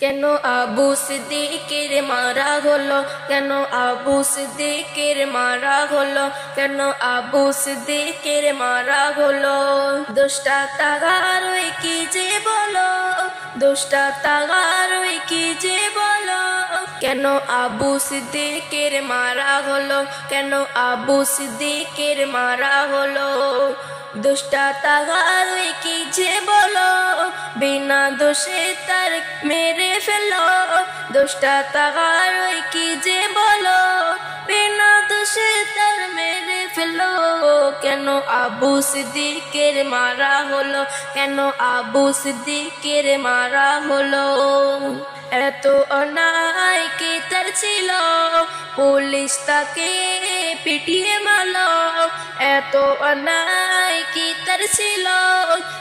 কেন আবু সিদ্দিকের মারা হলো, কেন আবু সিদ্দিকের মারা হলো, কেন আবু সিদ্দিকের মারা হলো। দোষটা তাগার ওই কি যে বলো, দোষটা তাগার ওই কি যে বলো। কেন আবু সিদ্দিকের মারা হলো, কেন আবু সিদ্দিকের মারা হলো। দোষটা তাগার ওই কি যে বলো, বিনা দোষে তার মেরে ফেলো। দোষটা তাগার ওই কি যে বলো, বিনা দোষে তার মেরে ফেলো। কেন আবু সিদ্দিকের মারা হলো, কেন আবু সিদ্দিকের মারা হলো। এত অন্যায় কি তার ছিল, পুলিশ তাকে পিটিয়ে মারলো। এত অন্যায় কি তার ছিল,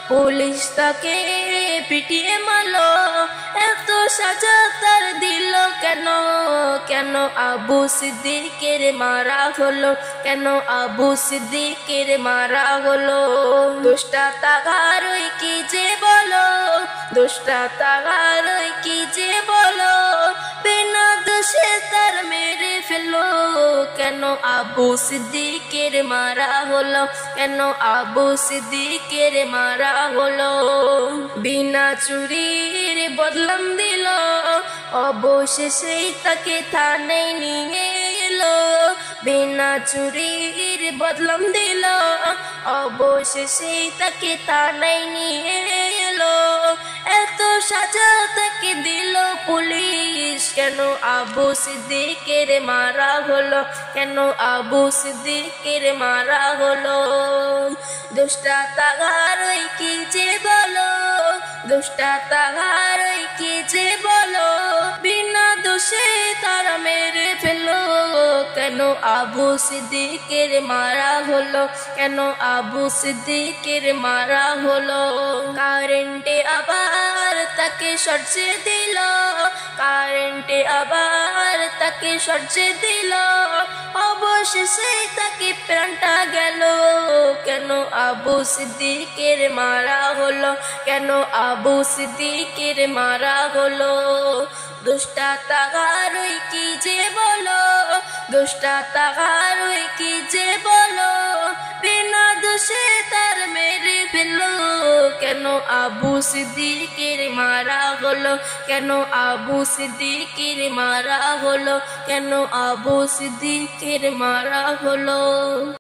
পুলিশ তাকে পিটিয়ে মারলো। এত সাজা তার দিল কেন, কেন আবু সিদ্দিকের মারা হলো, কেন আবু সিদ্দিকের মারা হলো। দোষটা তাগার ওই কি যে বলো, দোষটা তাগার ওই কি যে বলো, বিনা দোষে তার মেরে ফেলো। কেন আবু সিদ্দিকের মারা হলো, কেন আবু সিদ্দিকের মারা হলো। বিনা চুরির বদলাম দিল, অবশেষে তাকে থানায় নিয়ে এলো। বিনা চুরির বদলাম দিল, অবশেষে তাকে থানায় নিয়ে এলো। এত সাজা তাকে দিল পুলিশ, কেন আবু সিদ্দিকের মারা হলো, কেন আবু সিদ্দিকের মারা হলো। দোষটা তাগার ওই কি যে বলো, দোষটা তাগার ওই কি যে বলো, বিনা দোষে তারা মেরে ফেলো। কেন আবু সিদ্দিকের মারা হলো, কেন আবু সিদ্দিকের মারা হলো। কারেন্টে আবার তাকে সরষে দিল, কারেন্টে আবার তাকে সরষে দিল। অবশেষে তাকে প্রাণটা গেল। কেন আবু সিদ্দিকের মারা হলো, কেন আবু সিদ্দিকের মারা হলো। দোষটা তাগার ওই কি যে বলো, দোষটা তাগার ওই কি যে বলো, বিনা দোষে তার মেরে ফেলো। কেন আবু সিদ্দিকের মারা হলো, কেন আবু সিদ্দিকের মারা হলো, কেন আবু সিদ্দিকের মারা হলো।